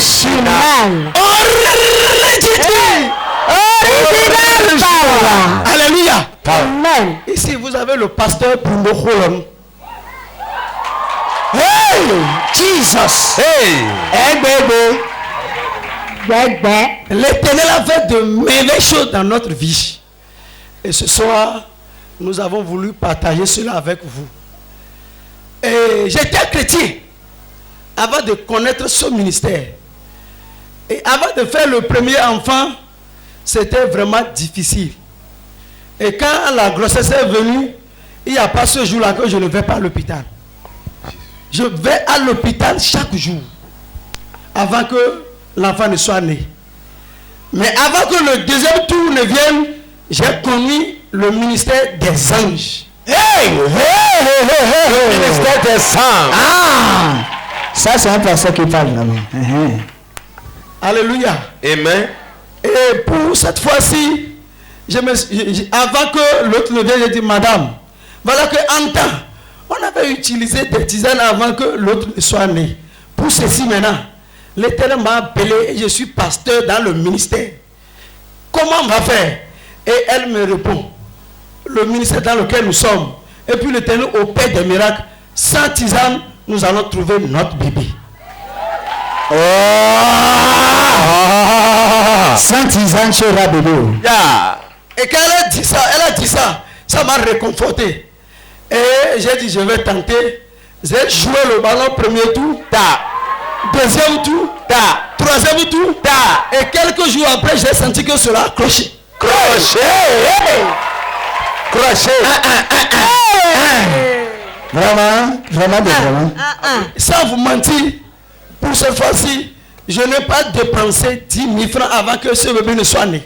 Original. Alléluia. Amen. Ici, vous avez le pasteur Bruno Holland. Hey, Jesus. Hey, baby. L'Éternel a fait de merveilleuses choses dans notre vie. Et ce soir, nous avons voulu partager cela avec vous. Et j'étais chrétien avant de connaître ce ministère. Et avant de faire le premier enfant, c'était vraiment difficile. Et quand la grossesse est venue, il n'y a pas ce jour-là que je ne vais pas à l'hôpital. Je vais à l'hôpital chaque jour avant que l'enfant ne soit né. Mais avant que le deuxième tour ne vienne, j'ai connu le ministère des anges. Le ministère des anges. Ah, ça c'est un pasteur qui parle là-bas. Alléluia. Amen. Et pour cette fois-ci, avant que l'autre ne vienne, j'ai dit, madame, voilà que en temps, on avait utilisé des dizaines avant que l'autre ne soit né. Pour ceci maintenant, l'Éternel m'a appelé et je suis pasteur dans le ministère. Comment on va faire? Et elle me répond, le ministère dans lequel nous sommes, et puis l'Éternel opère des miracles, sans tisane, nous allons trouver notre bébé. Sans tisane sur la bébé. Et quand elle a dit ça, ça m'a réconforté. Et j'ai dit, je vais tenter. J'ai joué le ballon premier tour, deuxième tour, troisième tour, et quelques jours après, j'ai senti que cela a cloché. Vraiment. Sans vous mentir, pour cette fois-ci, je n'ai pas dépensé 10 000 francs avant que ce bébé ne soit né.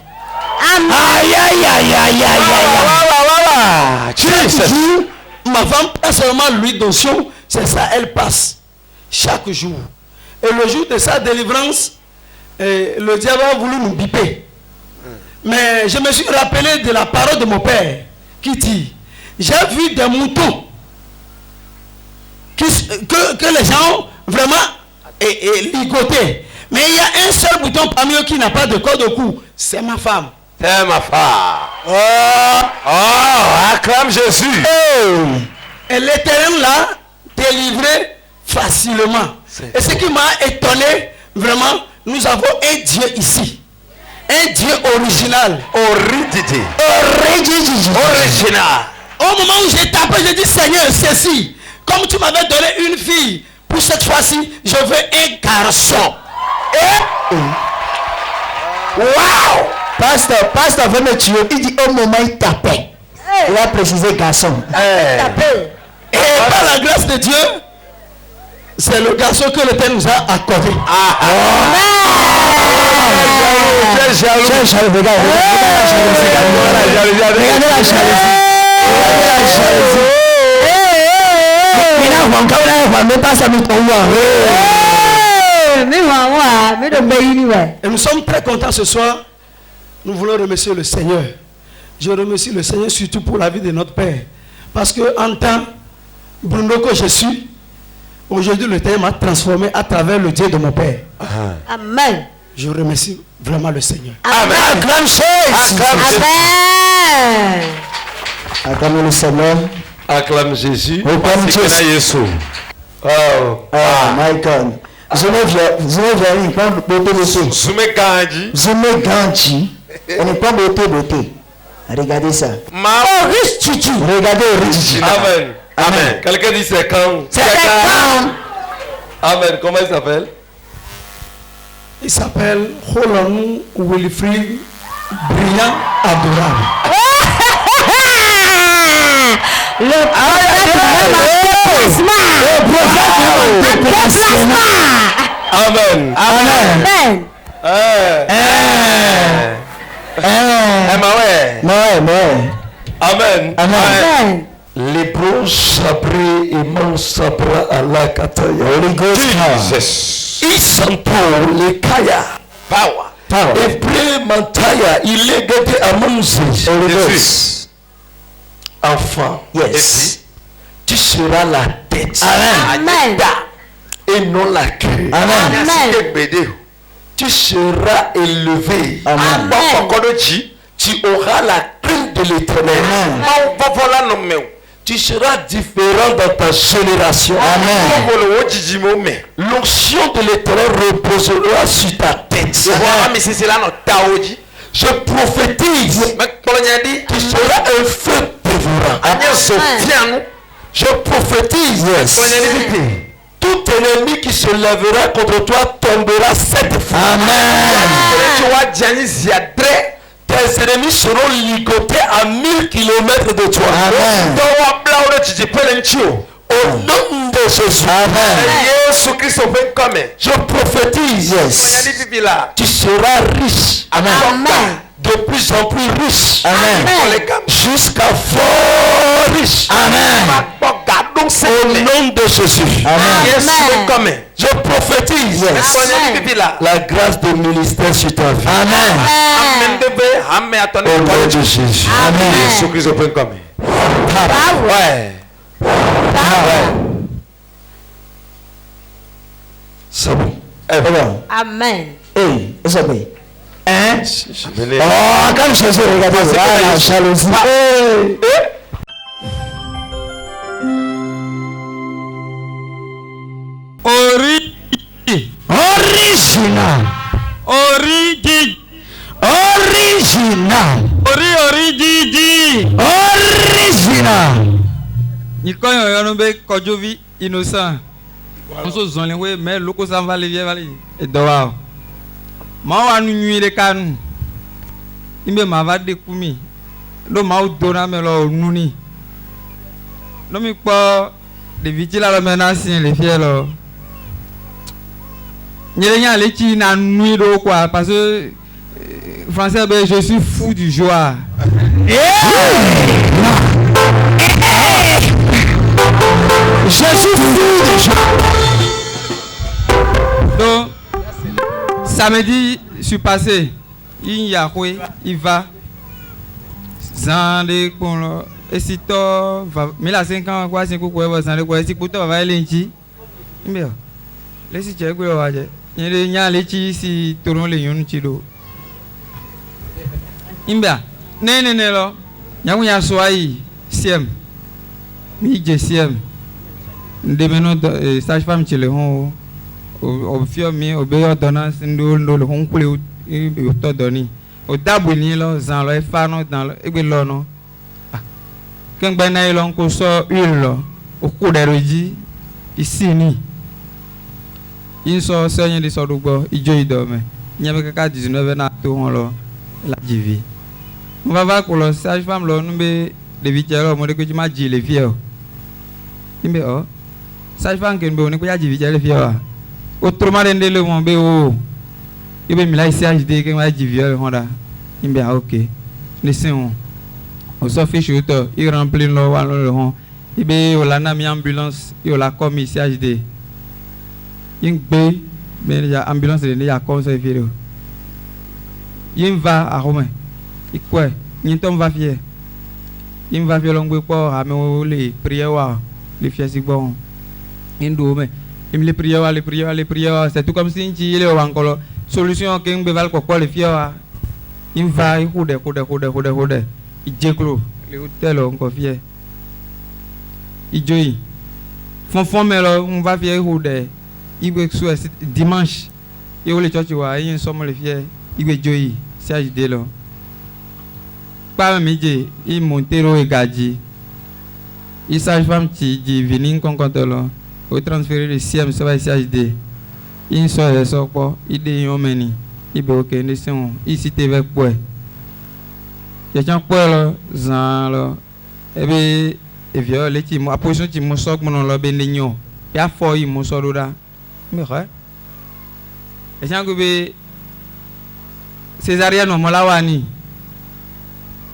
Chaque jour, ma femme passe seulement l'huile d'onction, c'est ça, elle passe chaque jour. Et le jour de sa délivrance, le diable a voulu nous biper. Mais je me suis rappelé de la parole de mon père qui dit, j'ai vu des moutons que les gens vraiment ligotaient. Mais il y a un seul bouton parmi eux qui n'a pas de corde au cou. C'est ma femme. C'est ma femme. Acclame Jésus. Et l'Éternel l'a délivré facilement. Et ce qui m'a étonné, vraiment, nous avons un Dieu ici. Un Dieu original. Original. Au moment où j'ai tapé, j'ai dit, Seigneur, ceci, comme tu m'avais donné une fille, pour cette fois-ci, je veux un garçon. Wow! Pasteur veut me tuer. Il dit au moment où il tapait. Il a précisé garçon. Et par la grâce de Dieu, c'est le garçon que l'Éternel nous a accordé. Et nous sommes très contents ce soir. Nous voulons remercier le Seigneur. Je remercie le Seigneur surtout pour la vie de notre Père. Parce que en tant Bruno que je suis, aujourd'hui le Seigneur m'a transformé à travers le Dieu de mon Père. Amen. Je remercie vraiment le Seigneur. Amen. Acclame le Seigneur. Acclame Jésus. Acclame Jésus. My God. Beauté. Regardez ça. Regardez Rich. Amen. Amen. Quelqu'un dit c'est quand. Amen. Comment il s'appelle? Il s'appelle Holland Wilfrid, brillant, adorable. Amen. Amen. Amen. Amen. Lebron sabré et mon sabra à la kataya. Holy Ghost power. Jesus. Ils sont pour les kaya. Power. Et puis Mantaya, il est gâté à Moses. Holy Ghost. Enfant. Yes. Tu seras la tête. Amen. Et non la queue. Amen. Amen. tu seras élevé. Amen. Tu auras la crainte de l'Éternel. Tu seras différent dans ta génération. Amen. L'onction de l'Éternel reposera sur ta tête. Je prophétise. Tu seras un feu dévorant. Je prophétise. Tout ennemi qui se lèvera contre toi tombera 7 fois. Amen. Tes ennemis seront ligotés à 1000 km de toi. Amen. Au nom de Jésus. Amen. Je prophétise. Tu seras riche. Amen. De plus en plus riche. Amen. Jusqu'à fort riche. Amen. Au nom de Jésus. Amen. Je prophétise. La grâce de ministère sur ta vie. Amen. Au nom de Jésus. Amen. Ouais. C'est bon. Amen. Hey, it's okay. Hein? Je venais. Oh, comme Jésus, regardez. Ah, la jalousie. Hey. Original. Original. Nikoyo yonobe kojovi innocent. Onso zonle we mais loko san vale vie vale e dowa. Ma wa nu nyire kanu. Imbe ma va de kumi. Do ma o dona me lo nuni. No mi po de vitila lo menace le fielo. Nyere nya le chi na nui do quoi parce que français ben je suis fou du joie. Je suis fou de joie. Donc, samedi, je suis passé. Il y a quoi? Il va. Zande, et si toi, mais là, 5 ans, quoi, 5 ans, quoi, zande, quoi, si pour toi, va aller ici. Mais, laissez checker quoi, va dire. Il y a les chi si tournon les yon chido. Imbia, non, là. Il y a un soir, siem. Mi je siem. Ndemeno sage-femme chez le hon au fur mi obéir donnant ndo le hon kule o to doni o dabu ni lo zan lo e fa no dan lo e gbe lo no ken gba na lo ko so huile lo o ku de roji isini in so seyin de so dugbo ijo ido me nyame kaka 19 na to hon lo la jivi mo va ko lo sage-femme lo nbe de vitero mo de ko ji ma ji le vie o imbe o sage-femme ken be oni ko ya jivi jale fiwa autrement de le mon be o ibe mi la ici HD ken ma jivi le honda imbe a OK ne sen on so fiche auto il remplit lo wa le hon ibe o la na mi ambulance il la comme ici HD ingbe mais ya ambulance de ya comme ça fiero yin va a Rome ikwe yin tom va fier yin va fier longbe po ame o le prière wa le fier si bon indo me il les prières c'est tout comme si il est encore solution que me val quoi le fier il va il coude il jeklo le hôtel encore fier il joy fond mais là on va fier coude il veut soit dimanche et au le church wa il somme le fier il veut joy c'est de là pas midi il montero et gadji il sage-femme qui venir concordant au transférer le CM ça va CHD il sort quoi il est homeni il be OK ne sont ici te avec quoi il y a quoi là zan là et be et vieux les qui mo position qui mo sok mon là ben nyo ya fo il mo so là mais ouais et j'ai que be césarienne mo la wani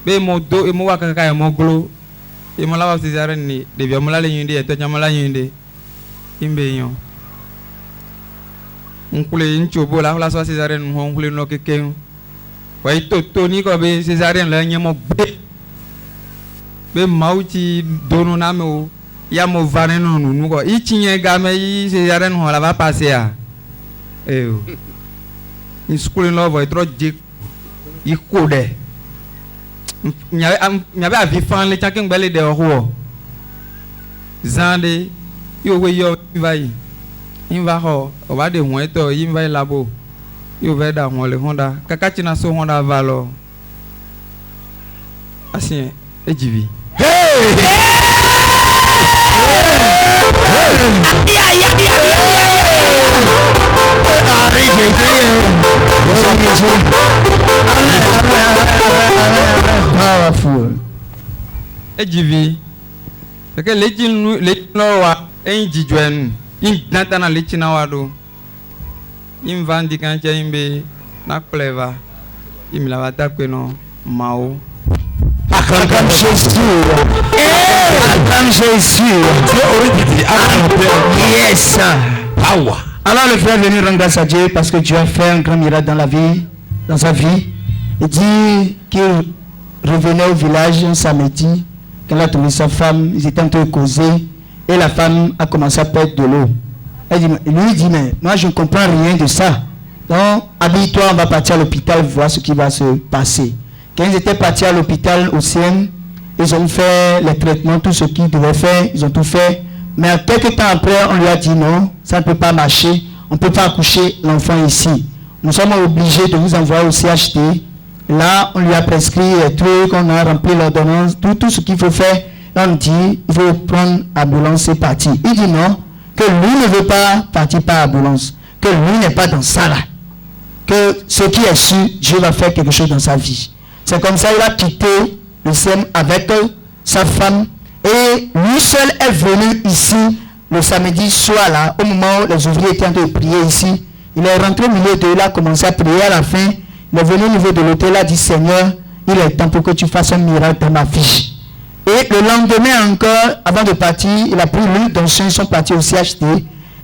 be mo do e mo wa kaka e mo glo e mo la wa césarienne ni de vieux mo la le nyinde e to nyama la nyinde imbe yon onkule nchobo la so césarienne onkule no keke wa ito ni ko be césarienne la nyemo be mauti dono na me ya mo vane no nu ko itinye ga me césarienne ho la va passer a in school in love trop dik il code nya be avi fan le chakin gbele de ho zande yo we yo vai inva ho o ba de won eto inva labo yo ve da won le honda kaka china so honda valo asin ejivi Powerful. ejivi que lejin no wa en jijuenu in natana lechina wado in vandi kancha imbe na clever imla wata kweno mao Acclame Jésus. Acclame Jésus. Yes. Power. Alors le frère est venu rendre grâce à Dieu parce que Dieu a fait un grand miracle dans sa vie. Il dit qu'il revenait au village un samedi, quand il a trouvé sa femme, ils étaient en train de causer et la femme a commencé à perdre de l'eau. Lui dit, mais moi je ne comprends rien de ça. Donc habille-toi, on va partir à l'hôpital, voir ce qui va se passer. Quand ils étaient partis à l'hôpital au CIEN, ils ont fait les traitements, tout ce qu'ils devaient faire, ils ont tout fait. Mais quelques temps après, on lui a dit non, ça ne peut pas marcher, on ne peut pas accoucher l'enfant ici. Nous sommes obligés de vous envoyer au CHT. Là, on lui a prescrit les trucs, on a rempli l'ordonnance, tout ce qu'il faut faire. Là, on dit, il faut prendre ambulance et partir. Il dit non, que lui ne veut pas partir par ambulance, que lui n'est pas dans ça là. Que ce qui est sûr, Dieu va faire quelque chose dans sa vie. C'est comme ça qu'il a quitté le CIEN avec sa femme. Et lui seul est venu ici le samedi soir là, au moment où les ouvriers étaient en train de prier ici. Il est rentré au milieu d'eux, il a commencé à prier à la fin. Il est venu au niveau de l'hôtel, il a dit Seigneur, il est temps pour que tu fasses un miracle dans ma vie. Et le lendemain encore, avant de partir, il a pris l'huile d'onction, ils sont partis au CHT.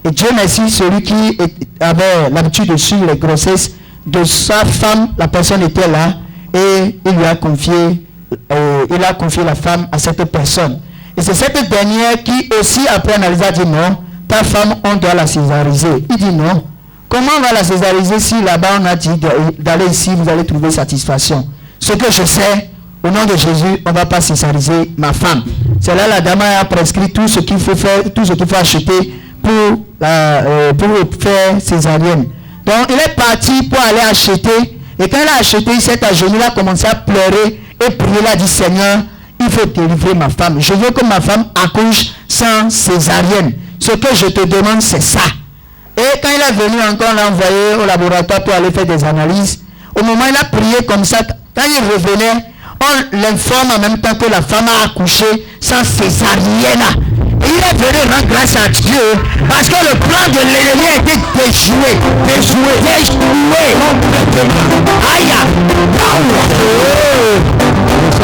Et Dieu merci, celui qui avait l'habitude de suivre les grossesses de sa femme, la personne était là et il lui a confié, la femme à cette personne. Et c'est cette dernière qui aussi, après analyse, a dit non, ta femme, on doit la césariser. Il dit non. Comment on va la césariser si là-bas on a dit d'aller ici, vous allez trouver satisfaction. Ce que je sais, au nom de Jésus, on ne va pas césariser ma femme. C'est là la dame a prescrit tout ce qu'il faut faire, tout ce qu'il faut acheter pour faire césarienne. Donc il est parti pour aller acheter. Et quand il a acheté, il s'est agenouillé, il a commencé à pleurer et prier. Il a dit Seigneur, il faut délivrer ma femme. Je veux que ma femme accouche sans césarienne. Ce que je te demande, c'est ça. Et quand il est venu encore, on l'a envoyé au laboratoire pour aller faire des analyses. Au moment où il a prié comme ça, quand il revenait, on l'informe en même temps que la femme a accouché sans césarienne. Et il est venu rendre grâce à Dieu parce que le plan de l'ennemi a été déjoué. Aïe!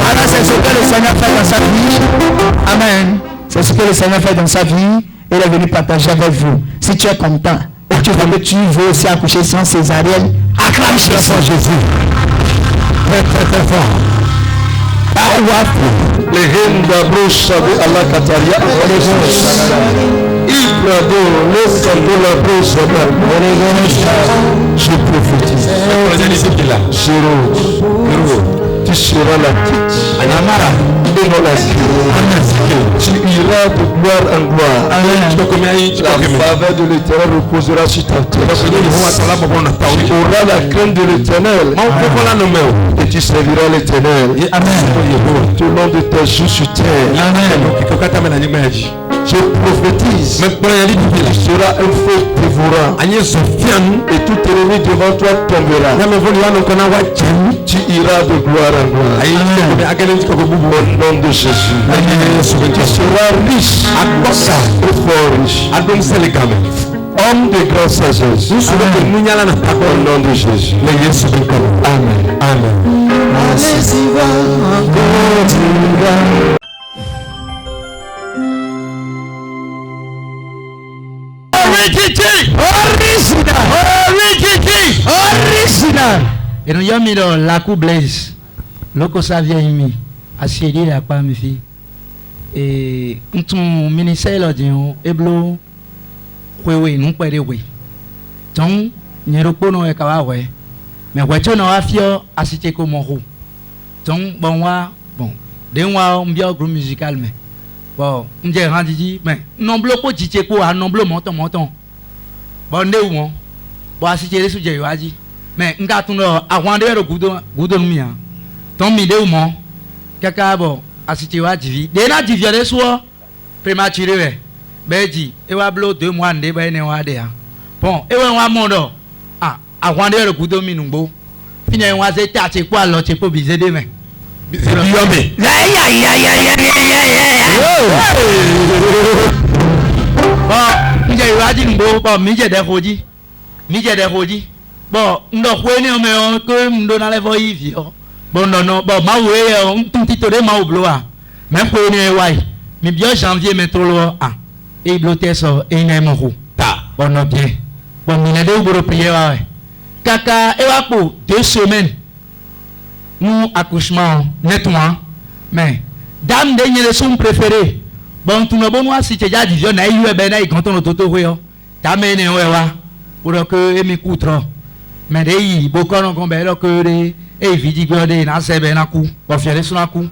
Alors c'est ce que le Seigneur fait dans sa vie. Amen. C'est ce que le Seigneur fait dans sa vie. Il est venu partager avec vous. Si tu es content et tu veux aussi accoucher sans césarienne, acclame Jésus. Très fort. Les reines d'Abroche avec Allah Kataria. Il bravo, laisse de la broche. Je prophétise. Tu seras la tête. Et non la cible. Tu iras de gloire en gloire. La faveur de l'Éternel reposera sur ta tête. Tu auras la crainte de l'Éternel. Et tu serviras l'Éternel. Tout le long de tes jours sur terre. Je prophétise. Tu seras un feu dévorant. Et tout ennemi devant toi tombera. Tu iras de gloire en gloire. Au nom de Jésus. Tu seras riche. Et fort riche. Homme de grande sagesse. Au nom de Jésus. Amen. Amen. Allez-y, va encore. Original. Et nous y a mis la coupe blaise. Loco ça vient imi. Assiedi la pas mes filles. Et ton ministère là dit eblo oui nous pas de oui. Donc n'y a pas no e kawa ouais. mais ouais tu n'as pas assisté comme mon rôle donc bon des mois on bien groupe musical mais bon on dit rendu dit mais non bloqué dit quoi non bloqué montant bon ne ou mon bon assisté les sujets dit mais on a tout avant de le goudon mien ton mi de ou mon quelqu'un bon assisté wa dit des na dit viens soir prématuré ben dit et wa blo 2 mois de ben ne wa de bon et wa mon do avant de le goudon mi numbo fini wa c'est tâche quoi l'autre c'est pas bizarre demain Biomé. Bon, j'ai eu à dire bon, j'ai des rodis. Bon, on doit voir mais que on donne les voies. Bon non, bon, ma ouais, tout petit tour de ma obloa. Même pour une ouais. Mais bien janvier mais trop loin. Et bloqué ça et il est mort. Bon non bien. Bon, il a deux pour prier ouais. Kaka et va pour 2 semaines. Nous accouchement nettement mais dame dernier son préféré bon tout le bon si tu as dit je n'ai eu ben ai quand on toto yo ta mene wa pour que emi coutro mais dei beaucoup non comme belo que de e vidi que de na se ben na ku pour faire sur na ku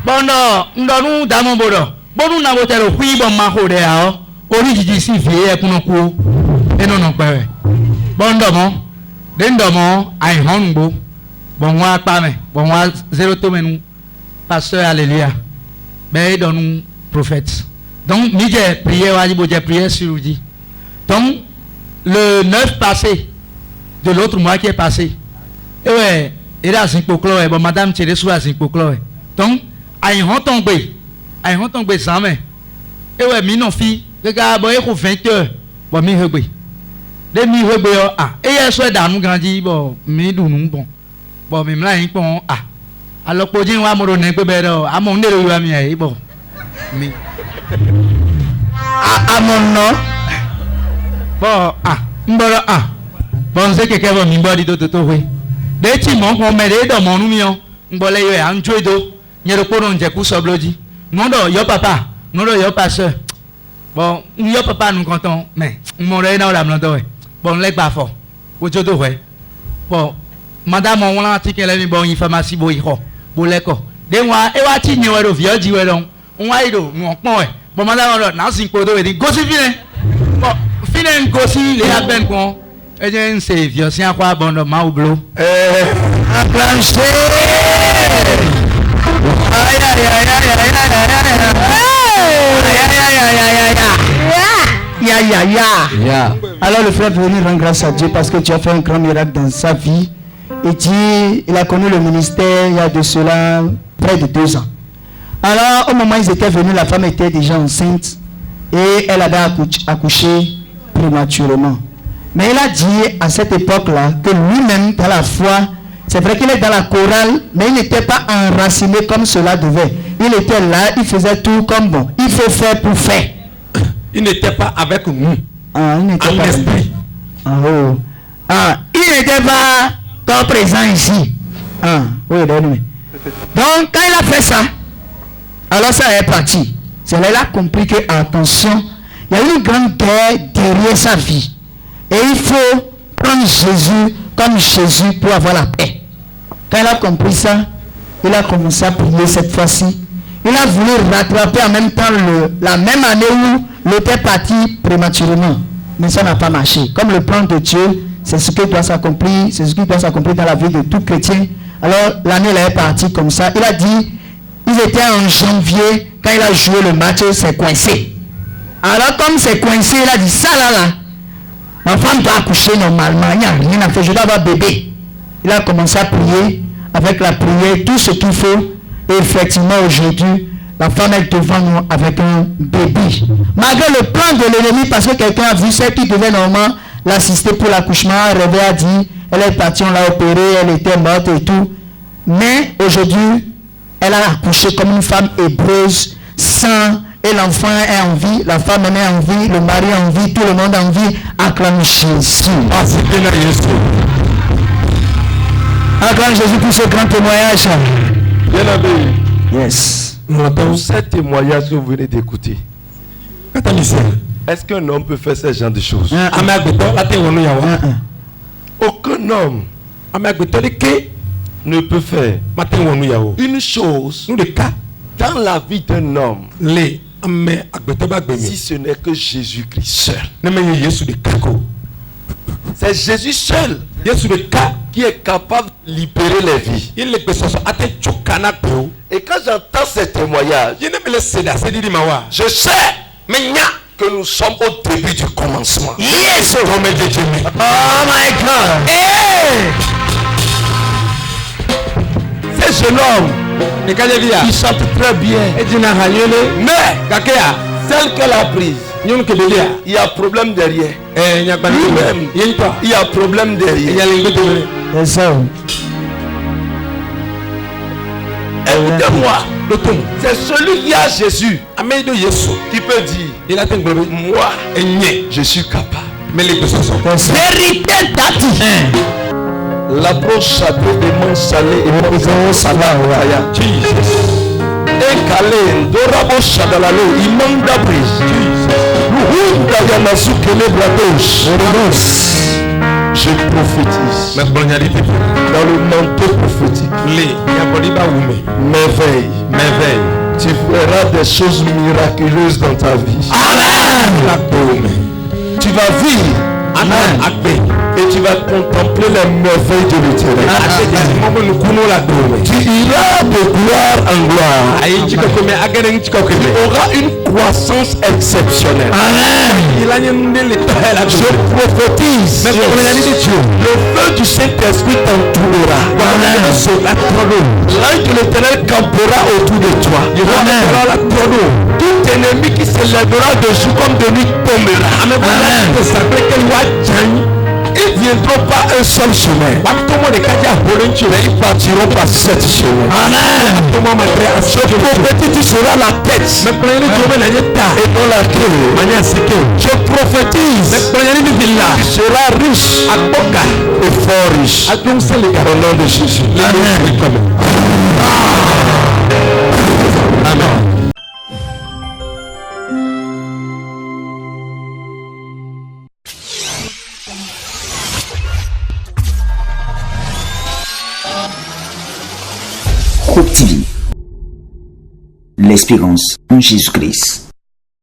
bon non nous dame bodo bon nous na botero hui bon ma ho de a origine si vie pour ku et non pas bon domo den domo ai honbo bon moi pas mais bon moi 0 tome nous pasteur alléluia ben dans nous prophète donc j'ai prié j'ai prié sur lui donc le 9 passé de l'autre mois qui est passé et ouais il a 5 clore bon madame tiré sur 5 clore donc aïe on tombé ça mais et ouais mi non fi regarde bon il 20 heures bon mi hebe demi hebe et hier soir dans nous grandi bon mi nous bon bon mais là il bon alors pour dire wa mo ne pe be do amon ne lo wa mi e bon mi amon no bon mboro bon c'est que bon mi body to we de ti mo ko me de do mo nu mi o ngbole yo an jodo nyero ko ron je ku so bloji no do yo papa no do yo pasteur bon yo papa nous content mais mo re na la mlo we bon le gba fo o jodo we bon madame on l'a ti kele ni bon yi pharmacie bo yi ho bo leko de wa e wa ti nyewe do vie ji we don on wa ido mo pon we bon madame on na sin ko do we di gosi fine bon fine gosi le aben kon e je nse vie si akwa bon do ma oblo enclenché Alors le frère veut venir rendre grâce à Dieu parce que tu as fait un grand miracle dans sa vie. Et dit, il a connu le ministère il y a de cela près de 2 ans. Alors au moment où ils étaient venus, la femme était déjà enceinte et elle avait accouché prématurément. Mais il a dit à cette époque-là que lui-même dans la foi, c'est vrai qu'il est dans la chorale, mais il n'était pas enraciné comme cela devait. Il était là, il faisait tout comme bon. Il faut faire pour faire. Il n'était pas avec nous. Il n'était en pas esprit. Il n'était pas comme présent ici. Oui, donc quand il a fait ça, alors ça est parti. C'est là qu'il a compris que, attention, il y a une grande guerre derrière sa vie. Et il faut prendre Jésus comme Jésus pour avoir la paix. Quand il a compris ça, il a commencé à prier cette fois-ci. Il a voulu rattraper en même temps la même année où il était parti prématurément. Mais ça n'a pas marché. Comme le plan de Dieu, c'est ce qui doit s'accomplir, c'est ce qui doit s'accomplir dans la vie de tout chrétien. Alors l'année elle est partie comme ça. Il a dit, ils étaient en janvier, quand il a joué le match, c'est coincé. Alors comme c'est coincé, il a dit, ça là, ma femme doit accoucher normalement, il n'y a rien à faire, je dois avoir bébé. Il a commencé à prier, avec la prière, tout ce qu'il faut. Et effectivement aujourd'hui, la femme est devant nous avec un bébé. Malgré le plan de l'ennemi, parce que quelqu'un a vu celle qui devait normalement l'assister pour l'accouchement, rêvé a dit, elle est partie, on l'a opérée, elle était morte et tout. Mais aujourd'hui, elle a accouché comme une femme hébreuse, sans, et l'enfant est en vie, la femme est en vie, le mari est en vie, tout le monde est en vie. Acclame Jésus. Acclame Jésus pour ce grand témoignage. Bien aimé. Yes. Dans ce témoignage que vous venez d'écouter, est-ce qu'un homme peut faire ce genre de choses? Aucun homme ne peut faire une chose dans la vie d'un homme si ce n'est que Jésus-Christ seul. C'est Jésus seul qui est capable de libérer les vies. Et quand j'entends ces témoignages, je sais que nous sommes au début du commencement. Yes. Oh my God. Ces jeunes hommes, ils chantent très bien. Mais celle qu'elle a prise, il y a problème derrière. Lui-même, il y a problème derrière. Écoutez-moi, c'est celui qui a Jésus qui peut dire, moi, je suis capable. Vérité dati. L'approche château des mains salées et mains salées. Et Kalé, Dorabo Shadalalo, Imanda Brise. Je prophétise dans le manteau prophétique. Merveille. Tu feras des choses miraculeuses dans ta vie. Amen. Tu vas vivre. Amen. Et tu vas contempler les merveilles de l'éternel. Tu iras de gloire en gloire. Tu auras une croissance exceptionnelle. Amen. Je prophétise. Le feu du Saint-Esprit t'entourera. L'ange de l'éternel campera autour de toi. Tout ennemi qui se lèvera de jour comme de nuit tombera. Ils ne viendront pas un seul chemin. Mais ils partiront par 7 chemins. Amen. Je prophétise, tu seras la tête et non la queue. Je prophétise, tu seras riche et fort riche. Au nom de Jésus. Amen. Hope TV, l'espérance en Jésus-Christ.